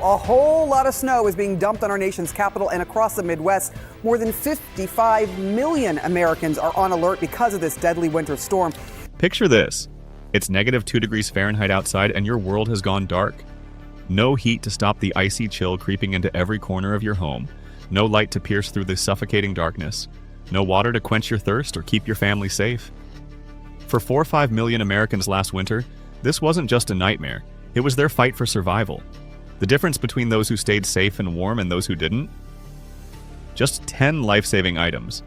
A whole lot of snow is being dumped on our nation's capital and across the Midwest. More than 55 million Americans are on alert because of this deadly winter storm. Picture this. It's -2 degrees Fahrenheit outside and your world has gone dark. No heat to stop the icy chill creeping into every corner of your home. No light to pierce through the suffocating darkness. No water to quench your thirst or keep your family safe. For 4 or 5 million Americans last winter, this wasn't just a nightmare. It was their fight for survival. The difference between those who stayed safe and warm and those who didn't? Just 10 life-saving items.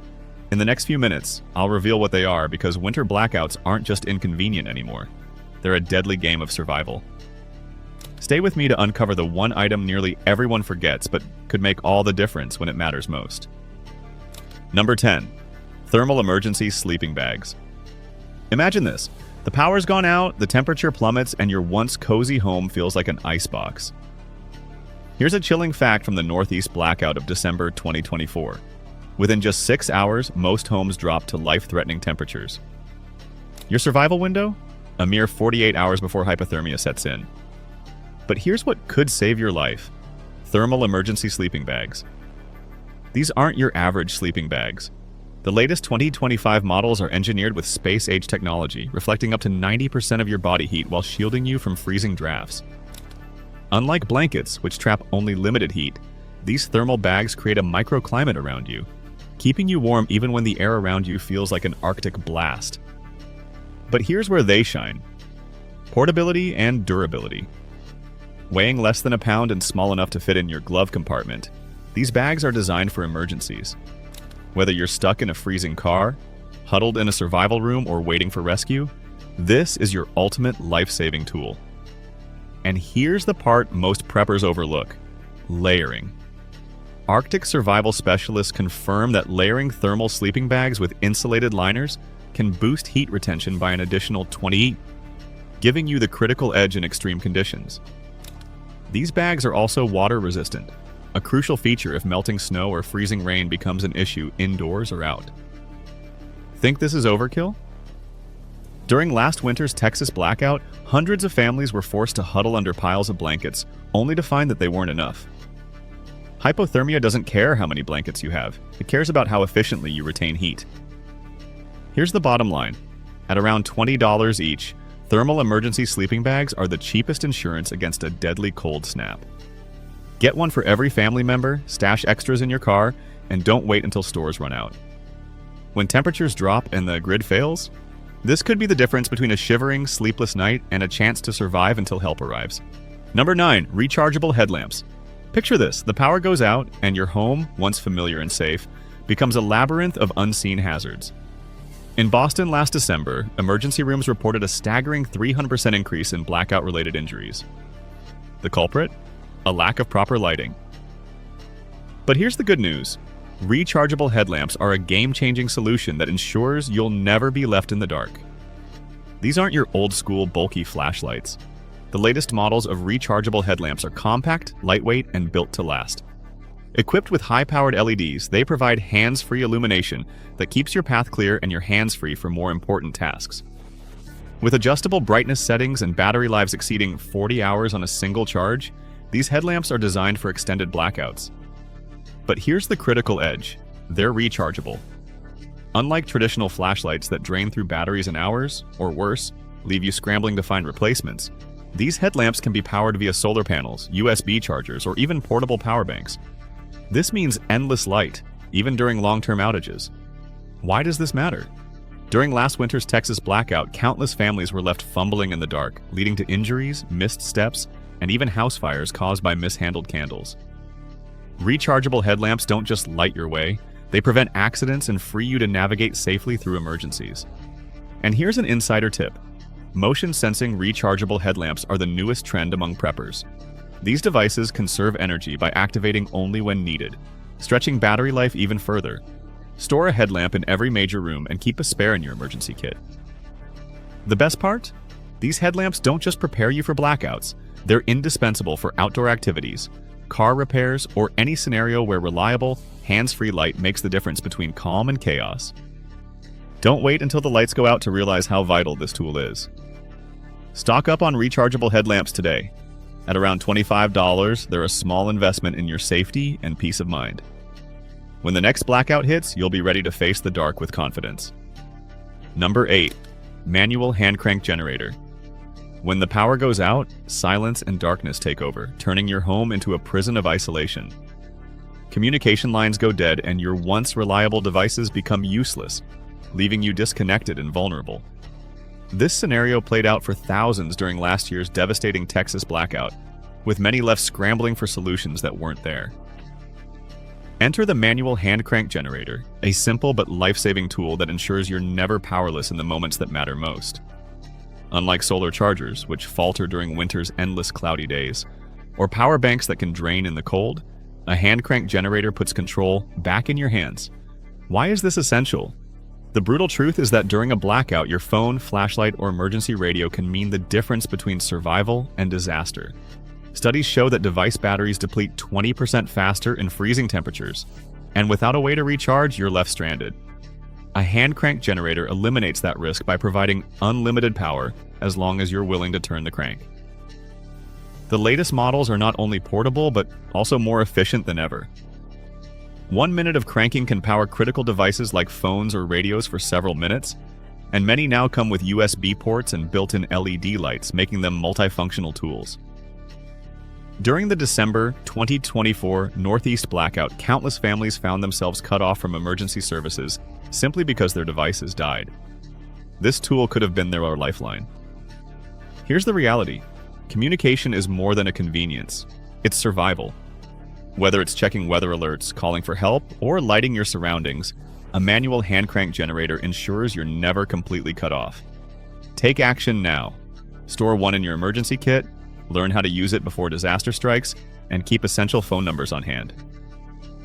In the next few minutes, I'll reveal what they are because winter blackouts aren't just inconvenient anymore. They're a deadly game of survival. Stay with me to uncover the one item nearly everyone forgets but could make all the difference when it matters most. Number 10. Thermal emergency sleeping bags. Imagine this. The power's gone out, the temperature plummets, and your once cozy home feels like an icebox. Here's a chilling fact from the Northeast blackout of December 2024. Within just 6 hours, most homes dropped to life-threatening temperatures. Your survival window? A mere 48 hours before hypothermia sets in. But here's what could save your life. Thermal emergency sleeping bags. These aren't your average sleeping bags. The latest 2025 models are engineered with space-age technology, reflecting up to 90% of your body heat while shielding you from freezing drafts. Unlike blankets, which trap only limited heat, these thermal bags create a microclimate around you, keeping you warm even when the air around you feels like an Arctic blast. But here's where they shine. Portability and durability. Weighing less than a pound and small enough to fit in your glove compartment, these bags are designed for emergencies. Whether you're stuck in a freezing car, huddled in a survival room, or waiting for rescue, this is your ultimate life-saving tool. And here's the part most preppers overlook: layering. Arctic survival specialists confirm that layering thermal sleeping bags with insulated liners can boost heat retention by an additional 20, giving you the critical edge in extreme conditions. These bags are also water-resistant, a crucial feature if melting snow or freezing rain becomes an issue indoors or out. Think this is overkill? During last winter's Texas blackout, hundreds of families were forced to huddle under piles of blankets, only to find that they weren't enough. Hypothermia doesn't care how many blankets you have. It cares about how efficiently you retain heat. Here's the bottom line. At around $20 each, thermal emergency sleeping bags are the cheapest insurance against a deadly cold snap. Get one for every family member, stash extras in your car, and don't wait until stores run out. When temperatures drop and the grid fails, this could be the difference between a shivering, sleepless night and a chance to survive until help arrives. Number 9. Rechargeable headlamps. Picture this. The power goes out, and your home, once familiar and safe, becomes a labyrinth of unseen hazards. In Boston last December, emergency rooms reported a staggering 300% increase in blackout-related injuries. The culprit? A lack of proper lighting. But here's the good news. Rechargeable headlamps are a game-changing solution that ensures you'll never be left in the dark. These aren't your old-school, bulky flashlights. The latest models of rechargeable headlamps are compact, lightweight, and built to last. Equipped with high-powered LEDs, they provide hands-free illumination that keeps your path clear and your hands free for more important tasks. With adjustable brightness settings and battery lives exceeding 40 hours on a single charge, these headlamps are designed for extended blackouts. But here's the critical edge. They're rechargeable. Unlike traditional flashlights that drain through batteries in hours, or worse, leave you scrambling to find replacements, these headlamps can be powered via solar panels, USB chargers, or even portable power banks. This means endless light, even during long-term outages. Why does this matter? During last winter's Texas blackout, countless families were left fumbling in the dark, leading to injuries, missed steps, and even house fires caused by mishandled candles. Rechargeable headlamps don't just light your way, they prevent accidents and free you to navigate safely through emergencies. And here's an insider tip. Motion-sensing rechargeable headlamps are the newest trend among preppers. These devices conserve energy by activating only when needed, stretching battery life even further. Store a headlamp in every major room and keep a spare in your emergency kit. The best part? These headlamps don't just prepare you for blackouts, they're indispensable for outdoor activities, car repairs, or any scenario where reliable, hands-free light makes the difference between calm and chaos. Don't wait until the lights go out to realize how vital this tool is. Stock up on rechargeable headlamps today. At around $25, they're a small investment in your safety and peace of mind. When the next blackout hits, you'll be ready to face the dark with confidence. Number 8. Manual hand crank generator. When the power goes out, silence and darkness take over, turning your home into a prison of isolation. Communication lines go dead and your once reliable devices become useless, leaving you disconnected and vulnerable. This scenario played out for thousands during last year's devastating Texas blackout, with many left scrambling for solutions that weren't there. Enter the manual hand crank generator, a simple but life-saving tool that ensures you're never powerless in the moments that matter most. Unlike solar chargers, which falter during winter's endless cloudy days, or power banks that can drain in the cold, a hand crank generator puts control back in your hands. Why is this essential? The brutal truth is that during a blackout, your phone, flashlight, or emergency radio can mean the difference between survival and disaster. Studies show that device batteries deplete 20% faster in freezing temperatures, and without a way to recharge, you're left stranded. A hand crank generator eliminates that risk by providing unlimited power as long as you're willing to turn the crank. The latest models are not only portable, but also more efficient than ever. 1 minute of cranking can power critical devices like phones or radios for several minutes, and many now come with USB ports and built-in LED lights, making them multifunctional tools. During the December 2024 Northeast blackout, countless families found themselves cut off from emergency services simply because their devices died. This tool could have been their lifeline. Here's the reality. Communication is more than a convenience. It's survival. Whether it's checking weather alerts, calling for help, or lighting your surroundings, a manual hand crank generator ensures you're never completely cut off. Take action now. Store one in your emergency kit, learn how to use it before disaster strikes, and keep essential phone numbers on hand.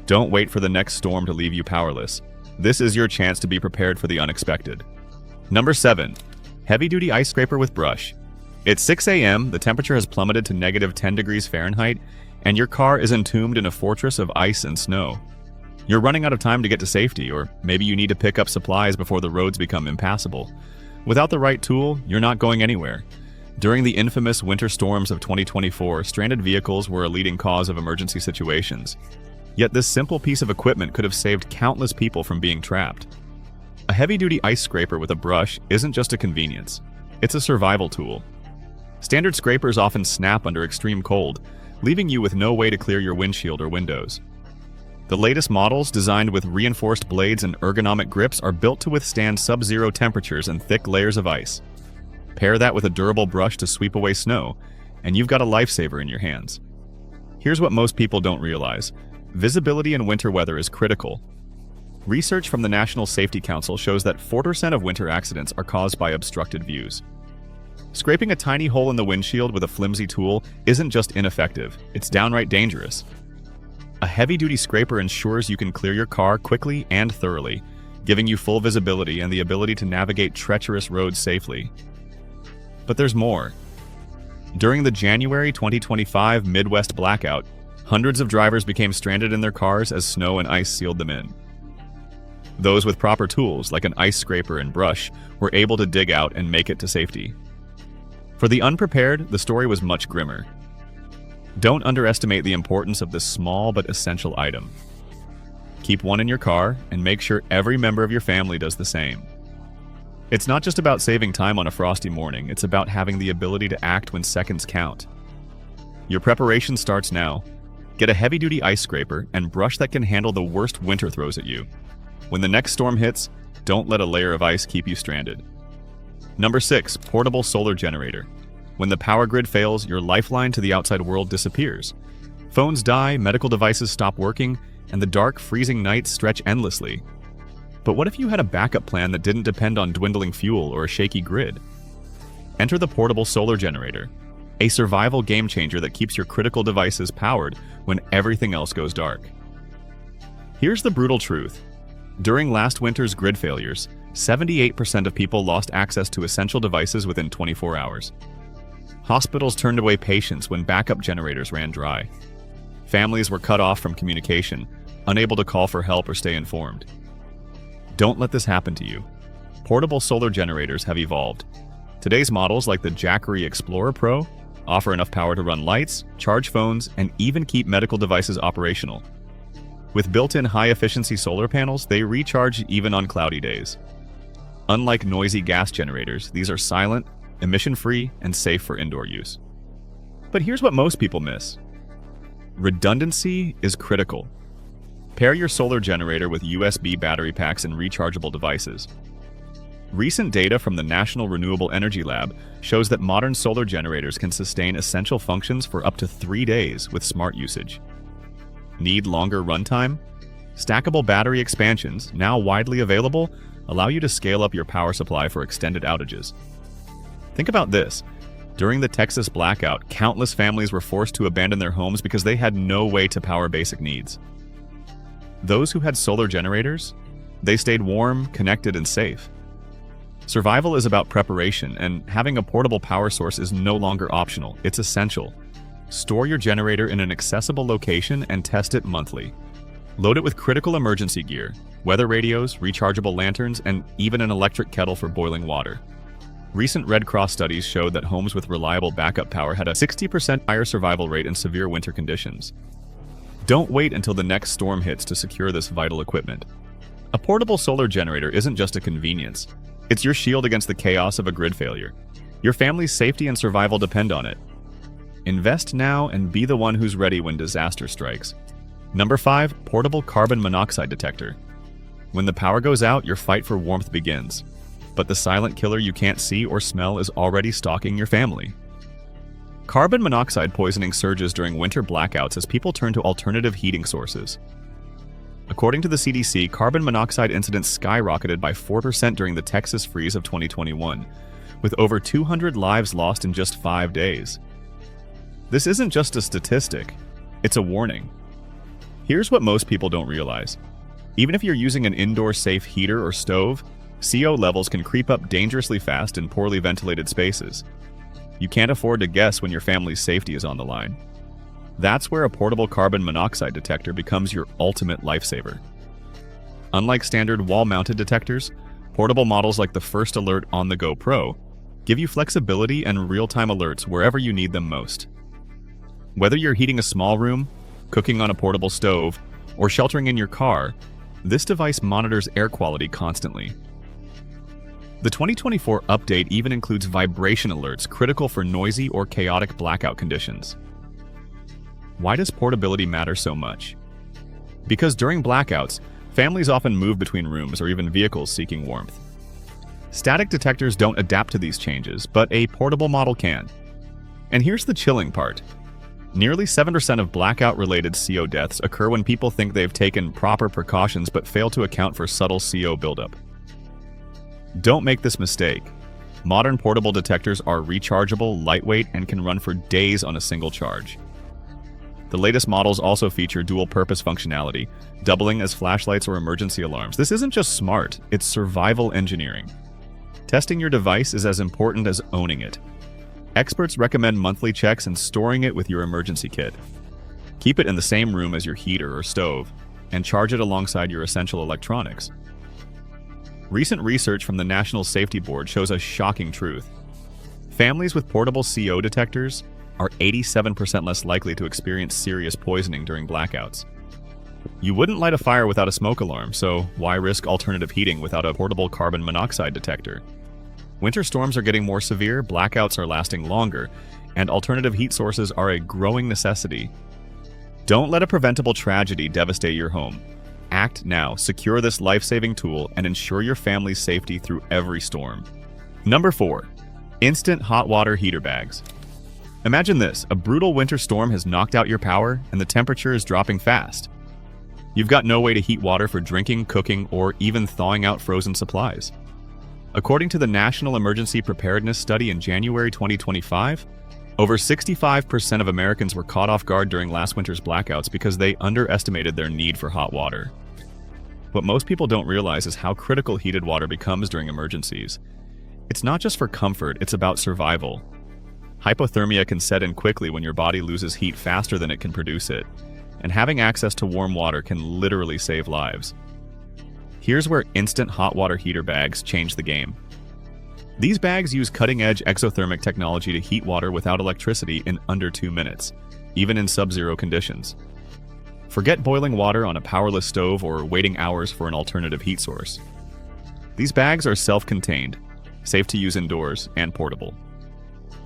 Don't wait for the next storm to leave you powerless. This is your chance to be prepared for the unexpected. Number 7. Heavy-duty ice scraper with brush. It's 6 a.m., the temperature has plummeted to -10 degrees Fahrenheit, and your car is entombed in a fortress of ice and snow. You're running out of time to get to safety, or maybe you need to pick up supplies before the roads become impassable. Without the right tool, you're not going anywhere. During the infamous winter storms of 2024, stranded vehicles were a leading cause of emergency situations. Yet this simple piece of equipment could have saved countless people from being trapped. A heavy-duty ice scraper with a brush isn't just a convenience. It's a survival tool. Standard scrapers often snap under extreme cold, leaving you with no way to clear your windshield or windows. The latest models, designed with reinforced blades and ergonomic grips, are built to withstand sub-zero temperatures and thick layers of ice. Pair that with a durable brush to sweep away snow, and you've got a lifesaver in your hands. Here's what most people don't realize. Visibility in winter weather is critical. Research from the National Safety Council shows that 4% of winter accidents are caused by obstructed views. Scraping a tiny hole in the windshield with a flimsy tool isn't just ineffective, it's downright dangerous. A heavy-duty scraper ensures you can clear your car quickly and thoroughly, giving you full visibility and the ability to navigate treacherous roads safely. But there's more. During the January 2025 Midwest blackout, hundreds of drivers became stranded in their cars as snow and ice sealed them in. Those with proper tools, like an ice scraper and brush, were able to dig out and make it to safety. For the unprepared, the story was much grimmer. Don't underestimate the importance of this small but essential item. Keep one in your car and make sure every member of your family does the same. It's not just about saving time on a frosty morning, it's about having the ability to act when seconds count. Your preparation starts now. Get a heavy-duty ice scraper and brush that can handle the worst winter throws at you. When the next storm hits, don't let a layer of ice keep you stranded. Number 6. Portable solar generator. When the power grid fails, your lifeline to the outside world disappears. Phones die, medical devices stop working, and the dark, freezing nights stretch endlessly. But what if you had a backup plan that didn't depend on dwindling fuel or a shaky grid? Enter the portable solar generator, a survival game changer that keeps your critical devices powered when everything else goes dark. Here's the brutal truth. During last winter's grid failures, 78% of people lost access to essential devices within 24 hours. Hospitals turned away patients when backup generators ran dry. Families were cut off from communication, unable to call for help or stay informed. Don't let this happen to you. Portable solar generators have evolved. Today's models, like the Jackery Explorer Pro, offer enough power to run lights, charge phones, and even keep medical devices operational. With built-in high-efficiency solar panels, they recharge even on cloudy days. Unlike noisy gas generators, these are silent, emission-free, and safe for indoor use. But here's what most people miss. Redundancy is critical. Pair your solar generator with USB battery packs and rechargeable devices. Recent data from the National Renewable Energy Lab shows that modern solar generators can sustain essential functions for up to 3 days with smart usage. Need longer runtime? Stackable battery expansions, now widely available, allow you to scale up your power supply for extended outages. Think about this. During the Texas blackout, countless families were forced to abandon their homes because they had no way to power basic needs. Those who had solar generators, they stayed warm, connected, and safe. Survival is about preparation, and having a portable power source is no longer optional, it's essential. Store your generator in an accessible location and test it monthly. Load it with critical emergency gear, weather radios, rechargeable lanterns, and even an electric kettle for boiling water. Recent Red Cross studies showed that homes with reliable backup power had a 60% higher survival rate in severe winter conditions. Don't wait until the next storm hits to secure this vital equipment. A portable solar generator isn't just a convenience. It's your shield against the chaos of a grid failure. Your family's safety and survival depend on it. Invest now and be the one who's ready when disaster strikes. Number 5, portable carbon monoxide detector. When the power goes out, your fight for warmth begins. But the silent killer you can't see or smell is already stalking your family. Carbon monoxide poisoning surges during winter blackouts as people turn to alternative heating sources. According to the CDC, carbon monoxide incidents skyrocketed by 4% during the Texas freeze of 2021, with over 200 lives lost in just 5 days. This isn't just a statistic, it's a warning. Here's what most people don't realize. Even if you're using an indoor safe heater or stove, CO levels can creep up dangerously fast in poorly ventilated spaces. You can't afford to guess when your family's safety is on the line. That's where a portable carbon monoxide detector becomes your ultimate lifesaver. Unlike standard wall-mounted detectors, portable models like the First Alert On-the-Go Pro give you flexibility and real-time alerts wherever you need them most. Whether you're heating a small room, cooking on a portable stove, or sheltering in your car, this device monitors air quality constantly. The 2024 update even includes vibration alerts critical for noisy or chaotic blackout conditions. Why does portability matter so much? Because during blackouts, families often move between rooms or even vehicles seeking warmth. Static detectors don't adapt to these changes, but a portable model can. And here's the chilling part. Nearly 7% of blackout-related CO deaths occur when people think they've taken proper precautions but fail to account for subtle CO buildup. Don't make this mistake. Modern portable detectors are rechargeable, lightweight, and can run for days on a single charge. The latest models also feature dual-purpose functionality, doubling as flashlights or emergency alarms. This isn't just smart, it's survival engineering. Testing your device is as important as owning it. Experts recommend monthly checks and storing it with your emergency kit. Keep it in the same room as your heater or stove, and charge it alongside your essential electronics. Recent research from the National Safety Board shows a shocking truth. Families with portable CO detectors are 87% less likely to experience serious poisoning during blackouts. You wouldn't light a fire without a smoke alarm, so why risk alternative heating without a portable carbon monoxide detector? Winter storms are getting more severe, blackouts are lasting longer, and alternative heat sources are a growing necessity. Don't let a preventable tragedy devastate your home. Act now, secure this life-saving tool, and ensure your family's safety through every storm. Number 4. Instant hot water heater bags. Imagine this, a brutal winter storm has knocked out your power and the temperature is dropping fast. You've got no way to heat water for drinking, cooking, or even thawing out frozen supplies. According to the National Emergency Preparedness Study in January 2025, over 65% of Americans were caught off guard during last winter's blackouts because they underestimated their need for hot water. What most people don't realize is how critical heated water becomes during emergencies. It's not just for comfort, it's about survival. Hypothermia can set in quickly when your body loses heat faster than it can produce it, and having access to warm water can literally save lives. Here's where instant hot water heater bags change the game. These bags use cutting-edge exothermic technology to heat water without electricity in under 2 minutes, even in sub-zero conditions. Forget boiling water on a powerless stove or waiting hours for an alternative heat source. These bags are self-contained, safe to use indoors, and portable.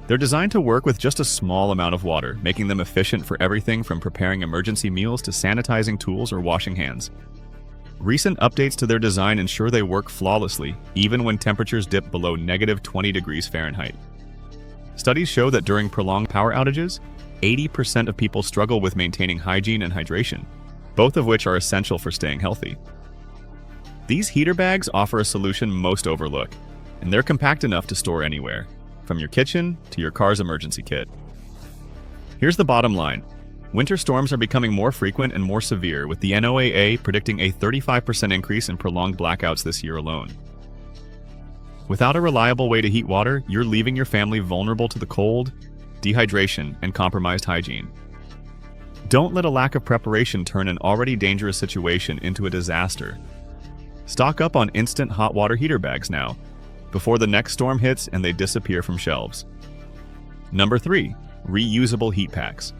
They're designed to work with just a small amount of water, making them efficient for everything from preparing emergency meals to sanitizing tools or washing hands. Recent updates to their design ensure they work flawlessly, even when temperatures dip below -20 degrees Fahrenheit. Studies show that during prolonged power outages, 80% of people struggle with maintaining hygiene and hydration, both of which are essential for staying healthy. These heater bags offer a solution most overlook, and they're compact enough to store anywhere, from your kitchen to your car's emergency kit. Here's the bottom line. Winter storms are becoming more frequent and more severe, with the NOAA predicting a 35% increase in prolonged blackouts this year alone. Without a reliable way to heat water, you're leaving your family vulnerable to the cold, dehydration, and compromised hygiene. Don't let a lack of preparation turn an already dangerous situation into a disaster. Stock up on instant hot water heater bags now, before the next storm hits and they disappear from shelves. Number 3. Reusable heat packs.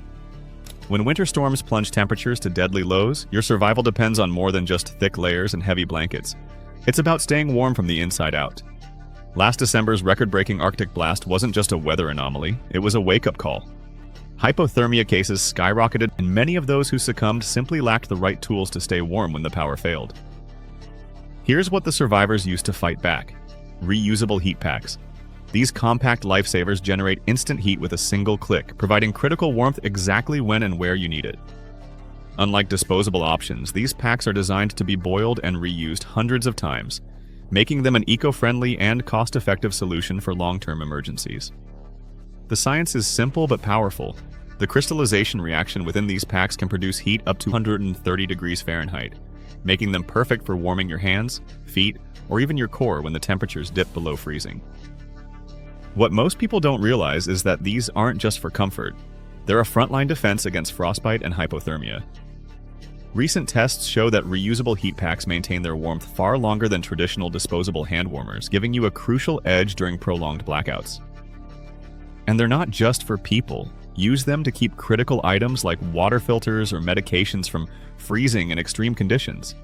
When winter storms plunge temperatures to deadly lows, your survival depends on more than just thick layers and heavy blankets. It's about staying warm from the inside out. Last December's record-breaking Arctic blast wasn't just a weather anomaly, it was a wake-up call. Hypothermia cases skyrocketed, and many of those who succumbed simply lacked the right tools to stay warm when the power failed. Here's what the survivors used to fight back: reusable heat packs. These compact lifesavers generate instant heat with a single click, providing critical warmth exactly when and where you need it. Unlike disposable options, these packs are designed to be boiled and reused hundreds of times, making them an eco-friendly and cost-effective solution for long-term emergencies. The science is simple but powerful. The crystallization reaction within these packs can produce heat up to 130 degrees Fahrenheit, making them perfect for warming your hands, feet, or even your core when the temperatures dip below freezing. What most people don't realize is that these aren't just for comfort. They're a frontline defense against frostbite and hypothermia. Recent tests show that reusable heat packs maintain their warmth far longer than traditional disposable hand warmers, giving you a crucial edge during prolonged blackouts. And they're not just for people. Use them to keep critical items like water filters or medications from freezing in extreme conditions.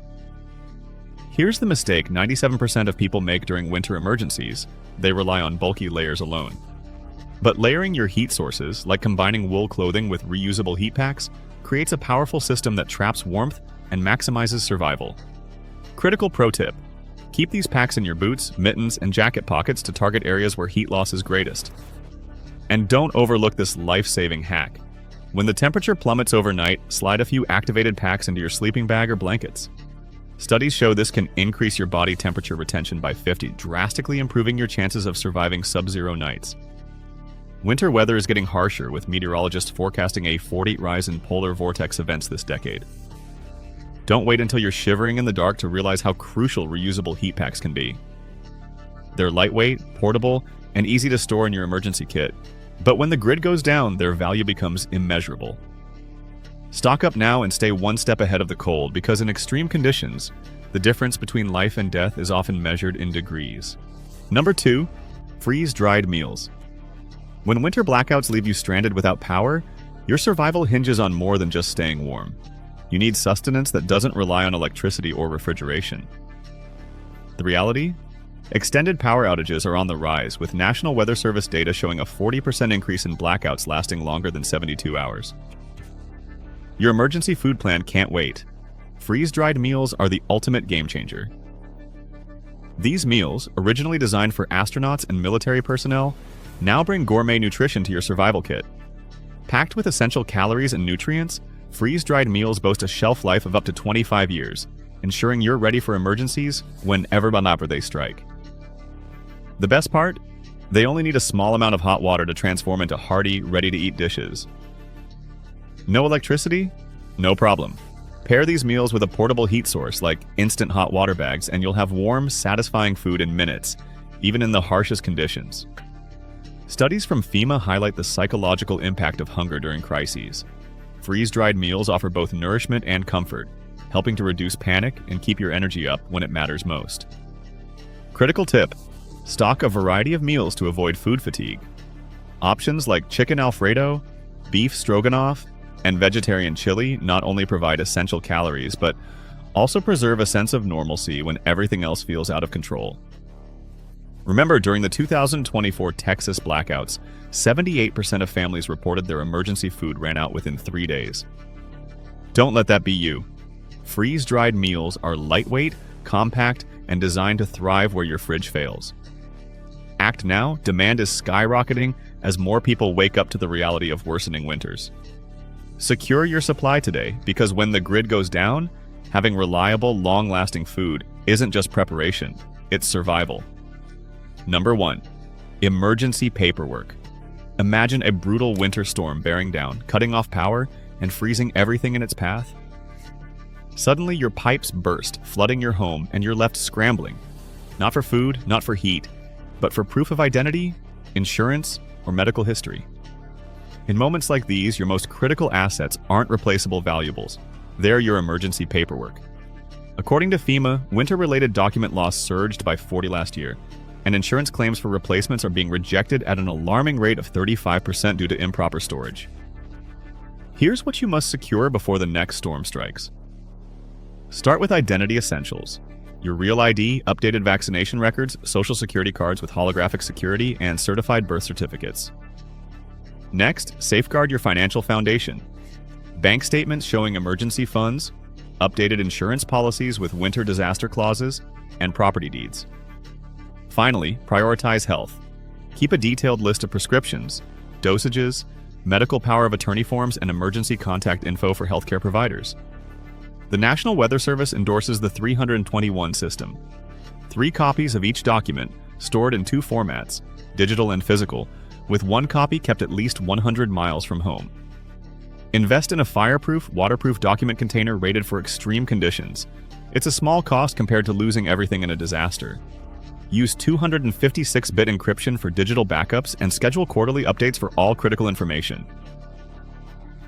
Here's the mistake 97% of people make during winter emergencies: they rely on bulky layers alone. But layering your heat sources, like combining wool clothing with reusable heat packs, creates a powerful system that traps warmth and maximizes survival. Critical pro tip: keep these packs in your boots, mittens, and jacket pockets to target areas where heat loss is greatest. And don't overlook this life-saving hack. When the temperature plummets overnight, slide a few activated packs into your sleeping bag or blankets. Studies show this can increase your body temperature retention by 50, drastically improving your chances of surviving sub-zero nights. Winter weather is getting harsher, with meteorologists forecasting a 40% rise in polar vortex events this decade. Don't wait until you're shivering in the dark to realize how crucial reusable heat packs can be. They're lightweight, portable, and easy to store in your emergency kit. But when the grid goes down, their value becomes immeasurable. Stock up now and stay one step ahead of the cold, because in extreme conditions, the difference between life and death is often measured in degrees. Number 2. Freeze-dried meals. When winter blackouts leave you stranded without power, your survival hinges on more than just staying warm. You need sustenance that doesn't rely on electricity or refrigeration. The reality? Extended power outages are on the rise, with National Weather Service data showing a 40% increase in blackouts lasting longer than 72 hours. Your emergency food plan can't wait. Freeze-dried meals are the ultimate game changer. These meals, originally designed for astronauts and military personnel, now bring gourmet nutrition to your survival kit. Packed with essential calories and nutrients, freeze-dried meals boast a shelf life of up to 25 years, ensuring you're ready for emergencies whenever they strike. The best part? They only need a small amount of hot water to transform into hearty, ready-to-eat dishes. No electricity? No problem. Pair these meals with a portable heat source like instant hot water bags, and you'll have warm, satisfying food in minutes, even in the harshest conditions. Studies from FEMA highlight the psychological impact of hunger during crises. Freeze-dried meals offer both nourishment and comfort, helping to reduce panic and keep your energy up when it matters most. Critical tip: Stock a variety of meals to avoid food fatigue. Options like chicken Alfredo, beef stroganoff, and vegetarian chili not only provide essential calories, but also preserve a sense of normalcy when everything else feels out of control. Remember, during the 2024 Texas blackouts, 78% of families reported their emergency food ran out within 3 days. Don't let that be you. Freeze-dried meals are lightweight, compact, and designed to thrive where your fridge fails. Act now, demand is skyrocketing as more people wake up to the reality of worsening winters. Secure your supply today, because when the grid goes down, having reliable, long-lasting food isn't just preparation, it's survival. Number 1. Emergency paperwork. Imagine a brutal winter storm bearing down, cutting off power, and freezing everything in its path. Suddenly, your pipes burst, flooding your home, and you're left scrambling. Not for food, not for heat, but for proof of identity, insurance, or medical history. In moments like these, your most critical assets aren't replaceable valuables. They're your emergency paperwork. According to FEMA, winter-related document loss surged by 40% last year, and insurance claims for replacements are being rejected at an alarming rate of 35% due to improper storage. Here's what you must secure before the next storm strikes. Start with identity essentials: your real ID, updated vaccination records, social security cards with holographic security, and certified birth certificates. Next, safeguard your financial foundation: bank statements showing emergency funds, updated insurance policies with winter disaster clauses, and property deeds. Finally, prioritize health. Keep a detailed list of prescriptions, dosages, medical power of attorney forms, and emergency contact info for healthcare providers. The National Weather Service endorses the 321 system. 3 copies of each document, stored in 2 formats, digital and physical, with 1 copy kept at least 100 miles from home. Invest in a fireproof, waterproof document container rated for extreme conditions. It's a small cost compared to losing everything in a disaster. Use 256-bit encryption for digital backups and schedule quarterly updates for all critical information.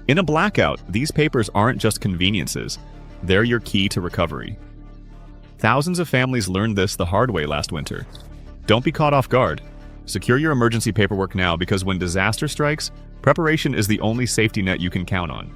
In a blackout, these papers aren't just conveniences, they're your key to recovery. Thousands of families learned this the hard way last winter. Don't be caught off guard. Secure your emergency paperwork now, because when disaster strikes, preparation is the only safety net you can count on.